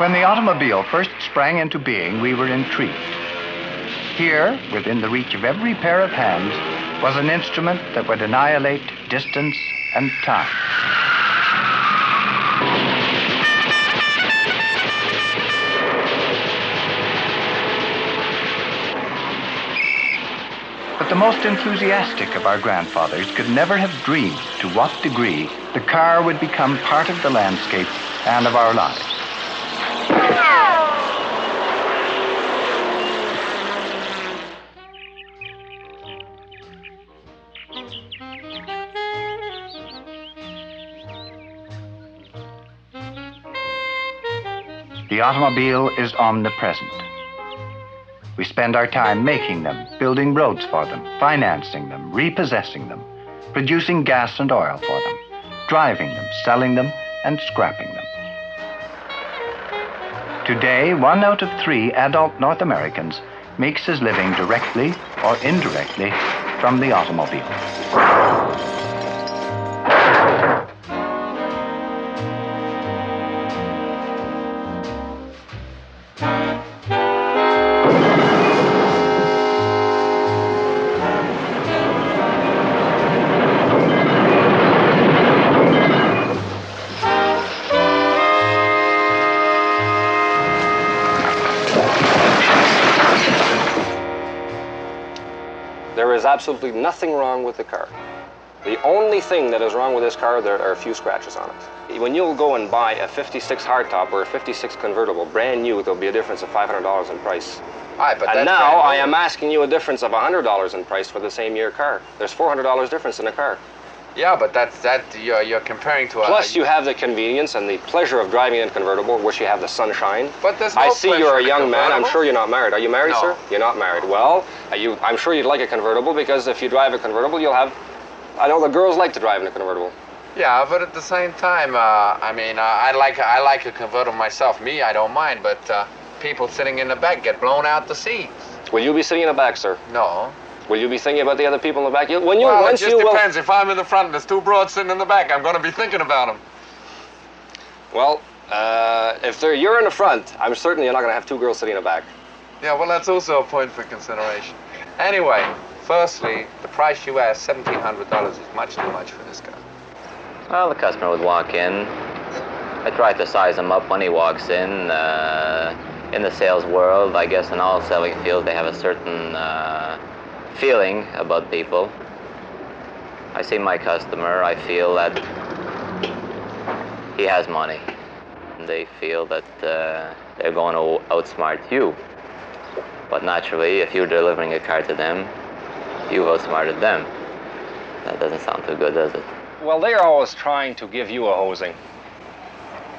When the automobile first sprang into being, we were intrigued. Here, within the reach of every pair of hands, was an instrument that would annihilate distance and time. But the most enthusiastic of our grandfathers could never have dreamed to what degree the car would become part of the landscape and of our lives. The automobile is omnipresent. We spend our time making them, building roads for them, financing them, repossessing them, producing gas and oil for them, driving them, selling them, and scrapping them. Today, 1 out of 3 adult North Americans makes his living directly or indirectly from the automobile. There is absolutely nothing wrong with the car. The only thing that is wrong with this car, there are a few scratches on it. When you'll go and buy a 56 hardtop or a 56 convertible, brand new, there'll be a difference of $500 in price. But and now I am asking you a difference of $100 in price for the same year car. There's $400 difference in a car. Yeah, but you're comparing to a... Plus you have the convenience and the pleasure of driving in a convertible, which you have the sunshine. But there's no I see you're a young man. I'm sure you're not married. Are you married, No. sir? You're not married. Well, I'm sure you'd like a convertible, because if you drive a convertible, you'll have... I know the girls like to drive in a convertible. Yeah, but at the same time, I like a convertible myself. Me, I don't mind, but people sitting in the back get blown out the seats. Will you be sitting in the back, sir? No. Will you be thinking about the other people in the back? It just depends. If I'm in the front and there's 2 broads sitting in the back, I'm going to be thinking about them. Well, if you're in the front, I'm certain you're not going to have 2 girls sitting in the back. Yeah, well, that's also a point for consideration. Anyway, firstly, the price you asked, $1,700, is much too much for this car. Well, the customer would walk in. I try to size him up when he walks in. In the sales world, I guess in all selling fields, they have a certain feeling about people. I see my customer, I feel that he has money. They feel that they're going to outsmart you. But naturally, if you're delivering a car to them, you've outsmarted them. That doesn't sound too good, does it? Well, they're always trying to give you a hosing.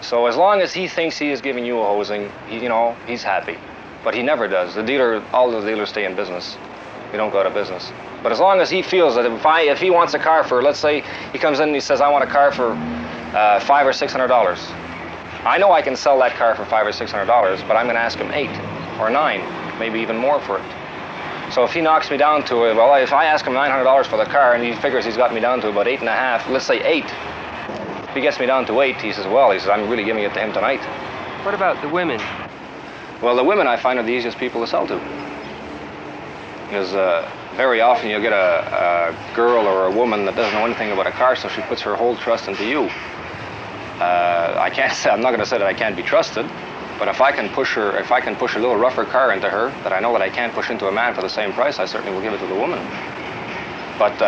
So as long as he thinks he is giving you a hosing, he's happy. But he never does. All the dealers stay in business. We don't go out of business. But as long as he feels that if he wants a car for, let's say, he comes in and he says, I want a car for $500 or $600. I know I can sell that car for $500 or $600, but I'm going to ask him 8 or 9, maybe even more for it. So if he knocks me down to it, well, if I ask him $900 for the car and he figures he's got me down to about 8.5, let's say 8. If he gets me down to 8, he says, I'm really giving it to him tonight. What about the women? Well, the women I find are the easiest people to sell to. Because very often you'll get a girl or a woman that doesn't know anything about a car, so she puts her whole trust into you. I'm not going to say that I can't be trusted, but if I can push a little rougher car into her that I know that I can't push into a man for the same price, I certainly will give it to the woman. But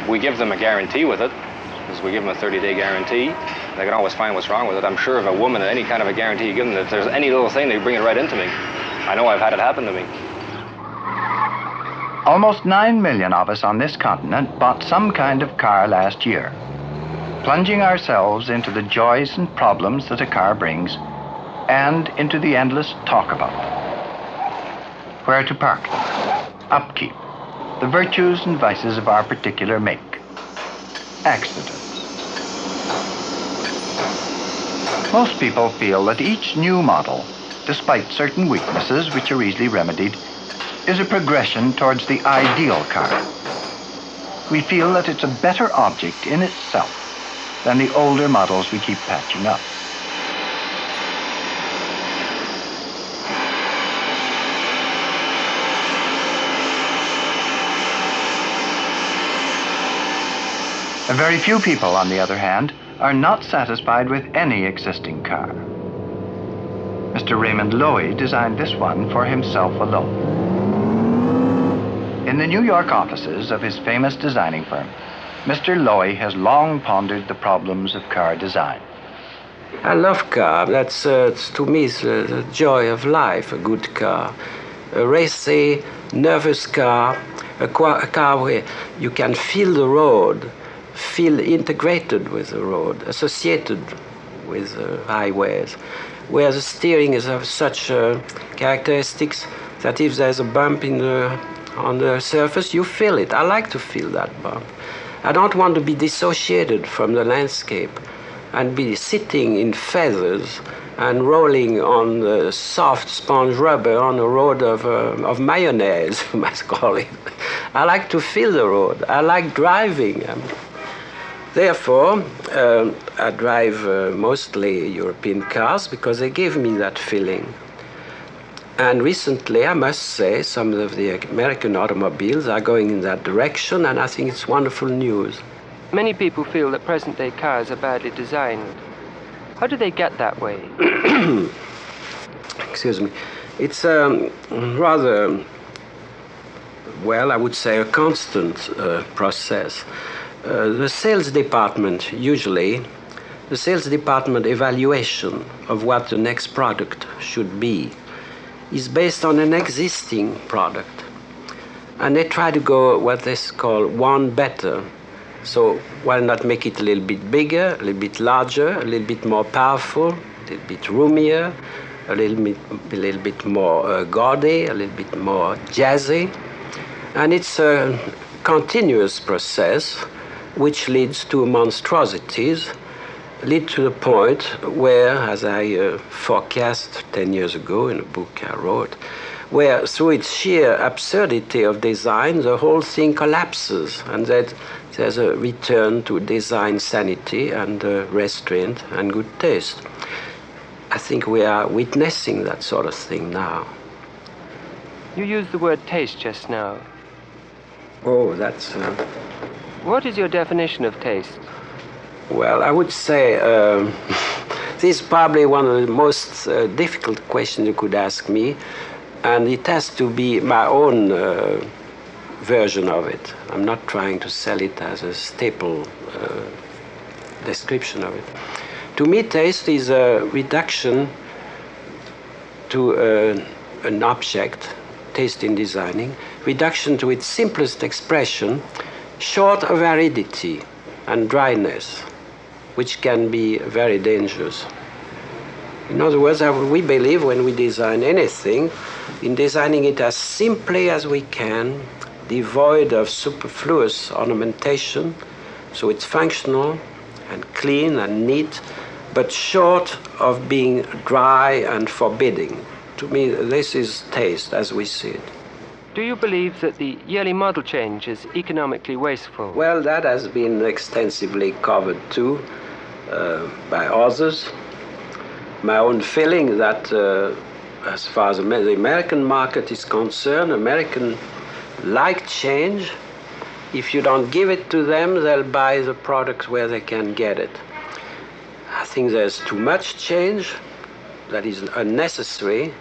we give them a guarantee with it, because we give them a 30-day guarantee. They can always find what's wrong with it. I'm sure if a woman, any kind of a guarantee you give them, if there's any little thing, they bring it right into me. I know I've had it happen to me. Almost 9 million of us on this continent bought some kind of car last year, plunging ourselves into the joys and problems that a car brings, and into the endless talk about them. Where to park them, upkeep, the virtues and vices of our particular make, accidents. Most people feel that each new model, despite certain weaknesses which are easily remedied, is a progression towards the ideal car. We feel that it's a better object in itself than the older models we keep patching up. Very few people, on the other hand, are not satisfied with any existing car. Mr. Raymond Loewy designed this one for himself alone. In the New York offices of his famous designing firm, Mr. Loewy has long pondered the problems of car design. I love car. That's, to me, it's the joy of life, a good car. A racy, nervous car, a car where you can feel the road, feel integrated with the road, associated with highways, where the steering is of such characteristics that if there's a bump on the surface, you feel it. I like to feel that bump. I don't want to be dissociated from the landscape and be sitting in feathers and rolling on the soft sponge rubber on a road of mayonnaise, you must call it. I like to feel the road. I like driving. Therefore, I drive mostly European cars because they give me that feeling. And recently, I must say, some of the American automobiles are going in that direction, and I think it's wonderful news. Many people feel that present-day cars are badly designed. How do they get that way? Excuse me. It's rather, well, I would say a constant process. The sales department, usually, the sales department evaluation of what the next product should be is based on an existing product. And they try to go what they call one better. So why not make it a little bit bigger, a little bit larger, a little bit more powerful, a little bit roomier, a little bit more gaudy, a little bit more jazzy. And it's a continuous process which leads to monstrosities, lead to the point where, as I forecast 10 years ago in a book I wrote, where through its sheer absurdity of design, the whole thing collapses, and that there's a return to design sanity and restraint and good taste. I think we are witnessing that sort of thing now. You used the word taste just now. Oh, that's... What is your definition of taste? Well, I would say this is probably one of the most difficult questions you could ask me, and it has to be my own version of it. I'm not trying to sell it as a staple description of it. To me, taste is a reduction to an object, taste in designing, reduction to its simplest expression, short of aridity and dryness, which can be very dangerous. In other words, we believe when we design anything, in designing it as simply as we can, devoid of superfluous ornamentation, so it's functional and clean and neat, but short of being dry and forbidding. To me, this is taste as we see it. Do you believe that the yearly model change is economically wasteful? Well, that has been extensively covered too by others. My own feeling that as far as the American market is concerned, Americans like change. If you don't give it to them, they'll buy the products where they can get it. I think there's too much change that is unnecessary,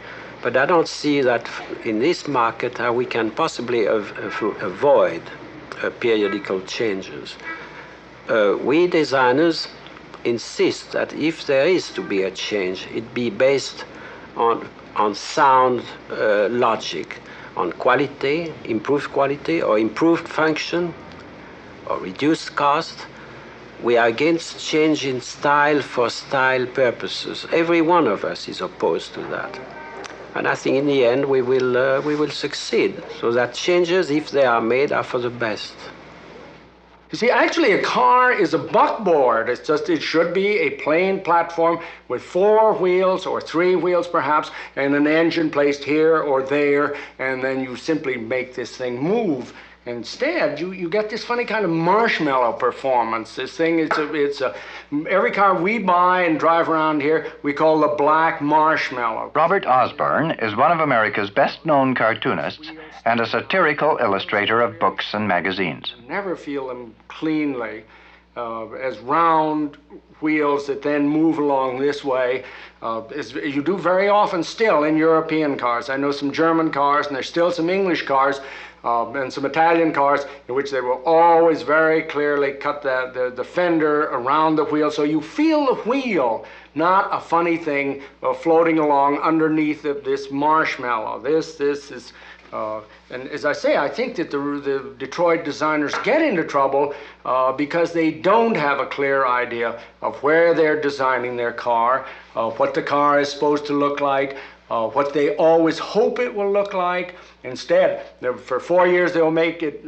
but I don't see that in this market how we can possibly avoid periodical changes. We designers insist that if there is to be a change, it be based on sound logic, on quality, or improved function, or reduced cost. We are against change in style for style purposes. Every one of us is opposed to that. And I think in the end we will succeed. So that changes, if they are made, are for the best. You see, actually a car is a buckboard. It should be a plain platform with 4 wheels or 3 wheels perhaps, and an engine placed here or there, and then you simply make this thing move. Instead, you get this funny kind of marshmallow performance. This thing, every car we buy and drive around here, we call the black marshmallow. Robert Osborne is one of America's best-known cartoonists and a satirical illustrator of books and magazines. Never feel them cleanly. as round wheels that then move along this way, as you do very often still in European cars. I know some German cars, and there's still some English cars, and some Italian cars in which they will always very clearly cut the fender around the wheel, so you feel the wheel, not a funny thing floating along underneath this marshmallow. This is, and as I say, I think that the Detroit designers get into trouble because they don't have a clear idea of where they're designing their car, what the car is supposed to look like, what they always hope it will look like. Instead, for 4 years they'll make it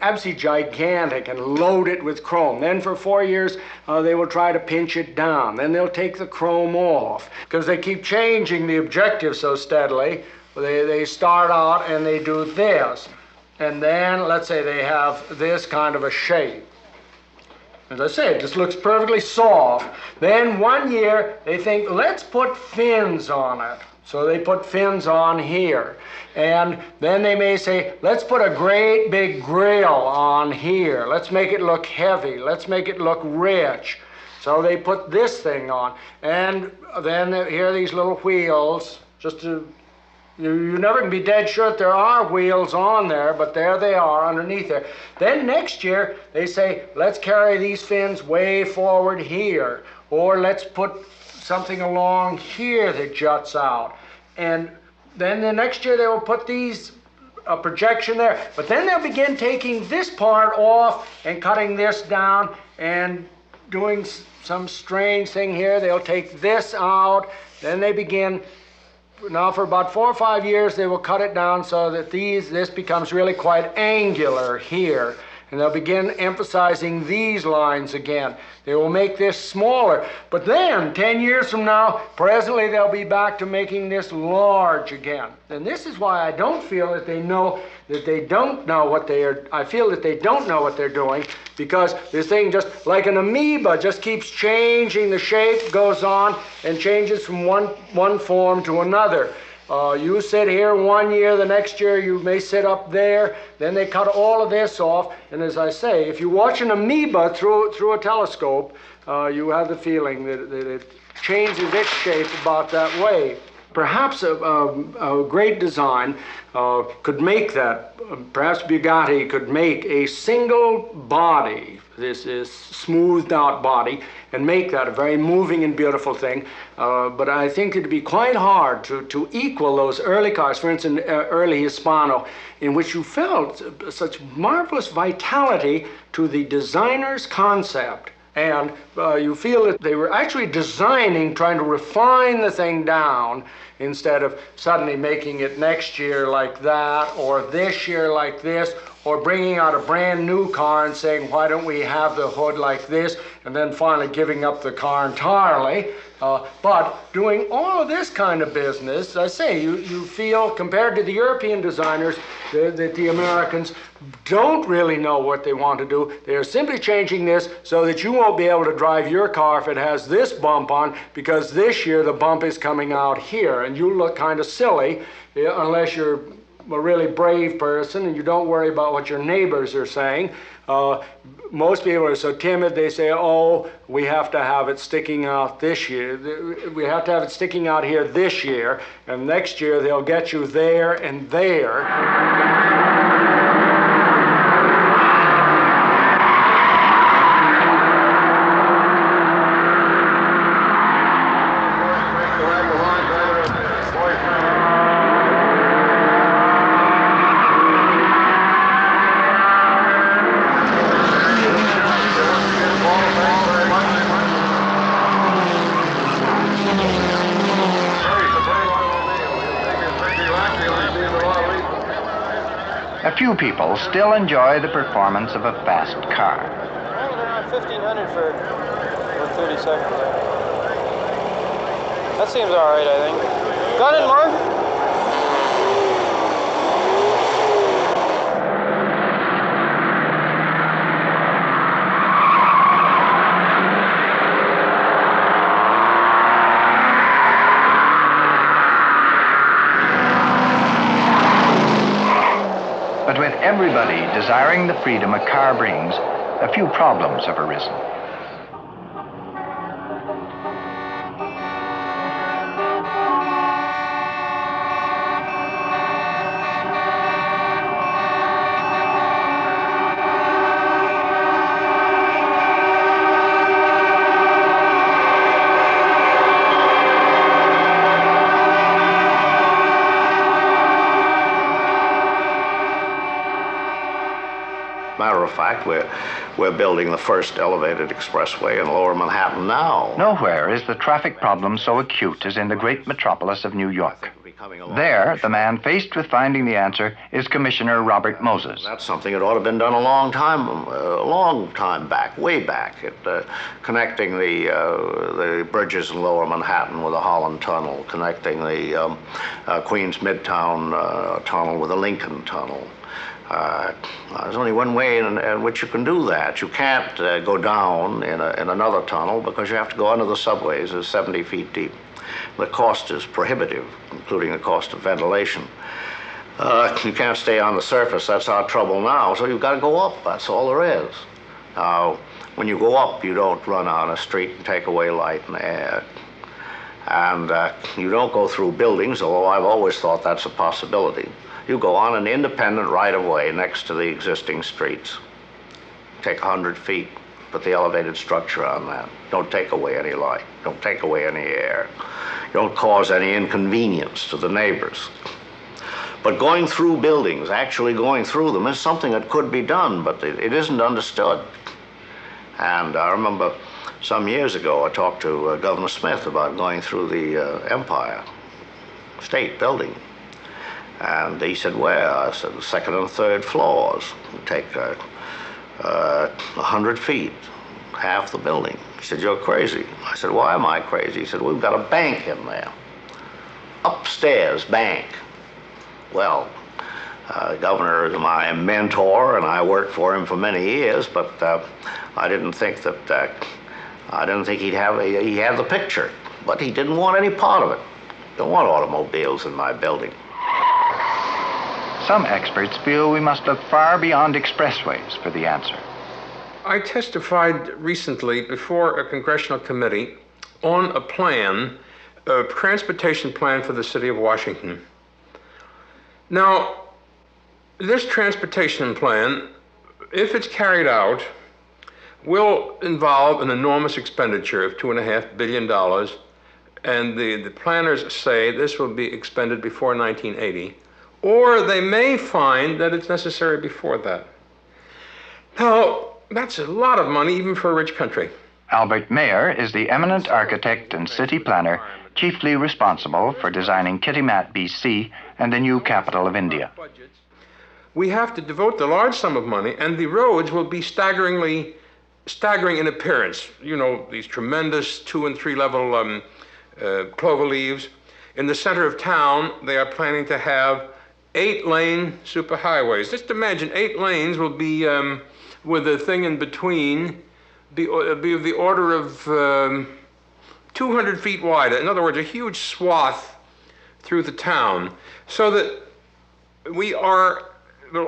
absolutely gigantic and load it with chrome. Then for 4 years they will try to pinch it down. Then they'll take the chrome off because they keep changing the objective so steadily. They start out and they do this, and then let's say they have this kind of a shape. As I say, it just looks perfectly soft. Then 1 year they think, let's put fins on it. So they put fins on here. And then they may say, let's put a great big grill on here. Let's make it look heavy. Let's make it look rich. So they put this thing on. And then here are these little wheels. You never can be dead sure that there are wheels on there, but there they are underneath there. Then next year they say, let's carry these fins way forward here. Or let's put something along here that juts out. And then the next year they will put these projection there. But then they'll begin taking this part off and cutting this down and doing some strange thing here. They'll take this out. Then they begin, now for about 4 or 5 years, they will cut it down so that this becomes really quite angular here. And they'll begin emphasizing these lines again. They will make this smaller. But then, 10 years from now, presently they'll be back to making this large again. And this is why I don't feel that they know that they don't know what they are. I feel that they don't know what they're doing, because this thing, just like an amoeba, just keeps changing. The shape goes on and changes from one form to another. You sit here 1 year, the next year you may sit up there, then they cut all of this off, and as I say, if you watch an amoeba through a telescope, you have the feeling that it changes its shape about that way. Perhaps a great design could make that. Perhaps Bugatti could make a single body, this is smoothed out body, and make that a very moving and beautiful thing. But I think it'd be quite hard to equal those early cars, for instance, early Hispano, in which you felt such marvelous vitality to the designer's concept. And you feel that they were actually designing, trying to refine the thing down, instead of suddenly making it next year like that, or this year like this, or bringing out a brand new car and saying, why don't we have the hood like this, and then finally giving up the car entirely. But doing all of this kind of business, I say, you feel, compared to the European designers, that the Americans don't really know what they want to do. They are simply changing this so that you won't be able to drive your car if it has this bump on, because this year the bump is coming out here, and you look kind of silly unless you're a really brave person and you don't worry about what your neighbors are saying. Most people are so timid, they say, oh, we have to have it sticking out this year. We have to have it sticking out here this year, and next year they'll get you there and there. A few people still enjoy the performance of a fast car. Well, they're on 1,500 for 30 seconds. That seems all right, I think. Got it, Mark? But with everybody desiring the freedom a car brings, a few problems have arisen. Matter of fact, we're building the first elevated expressway in lower Manhattan now. Nowhere is the traffic problem so acute as in the great metropolis of New York. There, the man faced with finding the answer is Commissioner Robert Moses. That's something that ought to have been done a long time back, way back, connecting the bridges in lower Manhattan with the Holland Tunnel, connecting the Queens Midtown Tunnel with the Lincoln Tunnel. There's only one way in which you can do that. You can't go down in another tunnel because you have to go under the subways. It's 70 feet deep. The cost is prohibitive, including the cost of ventilation. You can't stay on the surface. That's our trouble now. So you've got to go up. That's all there is. Now, when you go up, you don't run on a street and take away light and air. And you don't go through buildings, although I've always thought that's a possibility. You go on an independent right-of-way next to the existing streets. Take 100 feet, put the elevated structure on that. Don't take away any light. Don't take away any air. Don't cause any inconvenience to the neighbors. But going through buildings, actually going through them, is something that could be done, but it isn't understood. And I remember some years ago, I talked to Governor Smith about going through the Empire State Building. And he said, where? I said, the second and third floors. It'd take 100 feet, half the building. He said, you're crazy. I said, why am I crazy? He said, we've got a bank in there. Upstairs bank. Well, the governor is my mentor, and I worked for him for many years, but I didn't think he had the picture. But he didn't want any part of it. Don't want automobiles in my building. Some experts feel we must look far beyond expressways for the answer. I testified recently before a congressional committee on a plan, a transportation plan for the city of Washington. Now, this transportation plan, if it's carried out, will involve an enormous expenditure of $2.5 billion, and the planners say this will be expended before 1980. Or they may find that it's necessary before that. Now, that's a lot of money even for a rich country. Albert Mayer is the eminent architect and city planner chiefly responsible for designing Kitimat, BC, and the new capital of India. We have to devote the large sum of money, and the roads will be staggering in appearance. You know, these tremendous 2- and 3-level clover leaves. In the center of town, they are planning to have 8-lane superhighways. Just imagine 8 lanes will be with a thing in between, be of the order of 200 feet wide. In other words, a huge swath through the town, so that we'll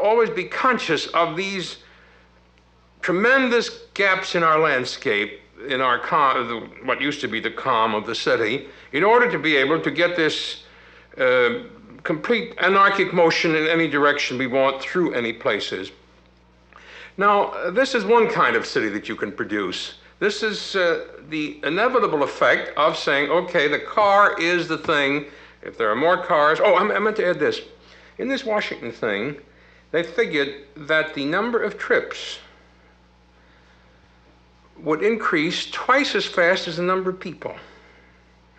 always be conscious of these tremendous gaps in our landscape, in our what used to be the calm of the city, in order to be able to get this complete anarchic motion in any direction we want through any places. Now, this is one kind of city that you can produce. This is the inevitable effect of saying, okay, the car is the thing. If there are more cars, I meant to add this. In this Washington thing, they figured that the number of trips would increase twice as fast as the number of people.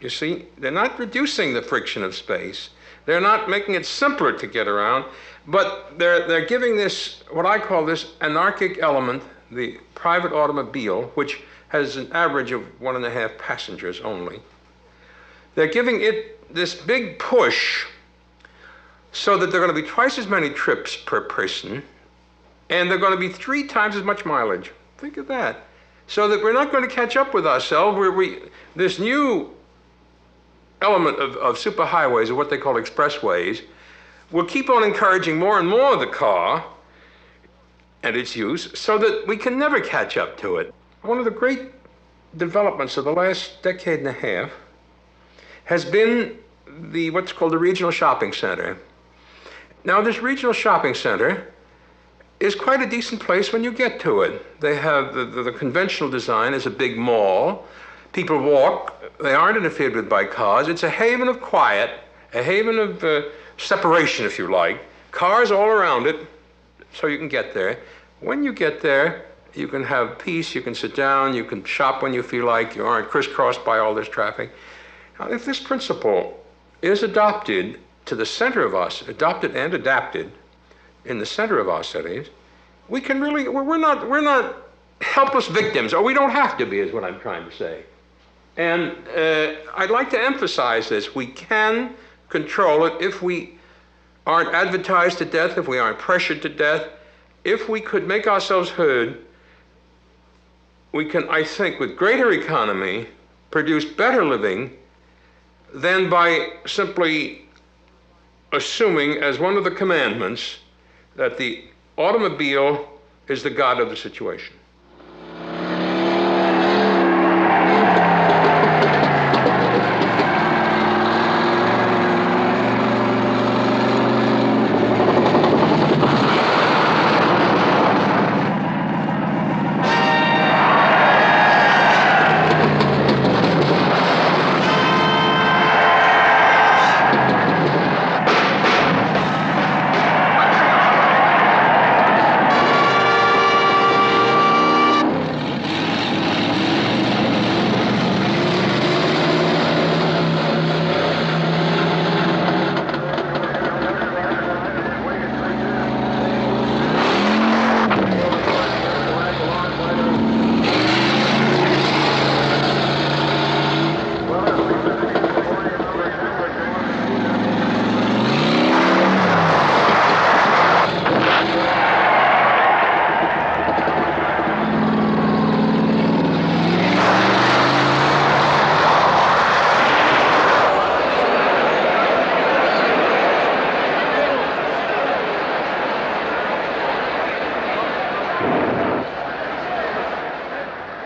You see, they're not reducing the friction of space. They're not making it simpler to get around, but they're giving this, what I call this anarchic element, the private automobile, which has an average of 1.5 passengers only. They're giving it this big push so that there are going to be twice as many trips per person, and they're going to be 3 times as much mileage. Think of that. So that we're not going to catch up with ourselves. This new element of superhighways, or what they call expressways, will keep on encouraging more and more of the car, and its use so that we can never catch up to it. One of the great developments of the last decade and a half has been what's called the regional shopping center. Now, this regional shopping center is quite a decent place when you get to it. They have the conventional design is a big mall. People walk. They aren't interfered with by cars. It's a haven of quiet, a haven of separation, if you like. Cars all around it, so you can get there. When you get there, you can have peace, you can sit down, you can shop when you feel like, you aren't crisscrossed by all this traffic. Now, if this principle is adopted to the center of us, adopted and adapted in the center of our cities, we can really, we're not helpless victims, or we don't have to be, is what I'm trying to say. And I'd like to emphasize this. We can control it if we aren't advertised to death, if we aren't pressured to death. If we could make ourselves heard, we can, I think, with greater economy, produce better living than by simply assuming as one of the commandments that the automobile is the god of the situation.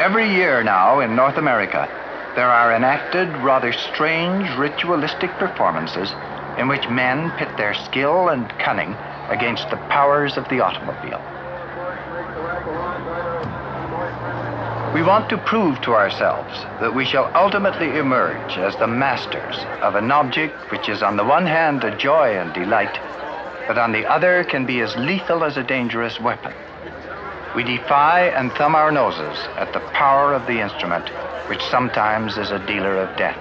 Every year now in North America, there are enacted rather strange ritualistic performances in which men pit their skill and cunning against the powers of the automobile. We want to prove to ourselves that we shall ultimately emerge as the masters of an object which is on the one hand a joy and delight, but on the other can be as lethal as a dangerous weapon. We defy and thumb our noses at the power of the instrument, which sometimes is a dealer of death.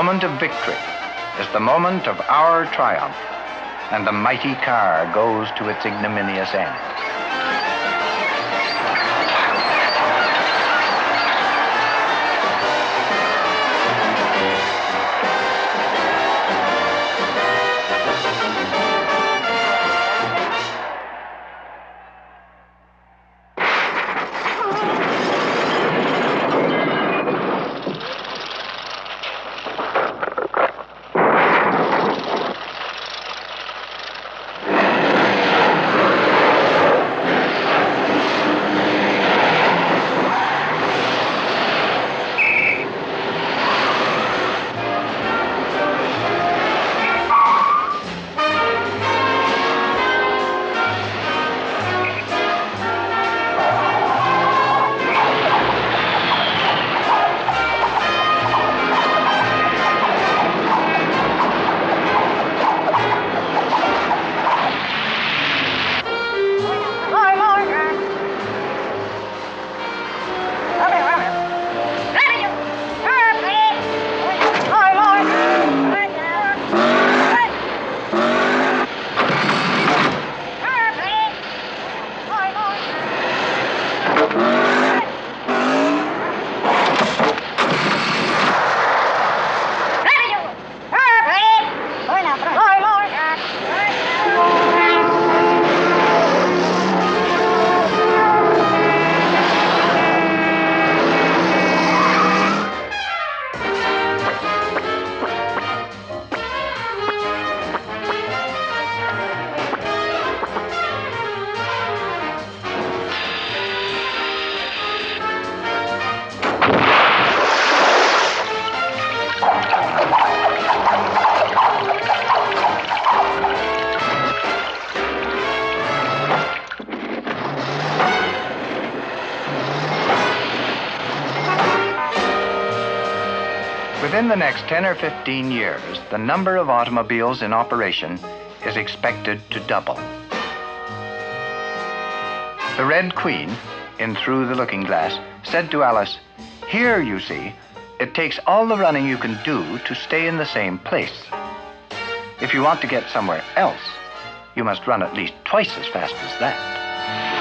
moment of victory is the moment of our triumph, and the mighty car goes to its ignominious end. Within the next 10 or 15 years, the number of automobiles in operation is expected to double. The Red Queen, in Through the Looking Glass, said to Alice, "Here, you see, it takes all the running you can do to stay in the same place. If you want to get somewhere else, you must run at least twice as fast as that."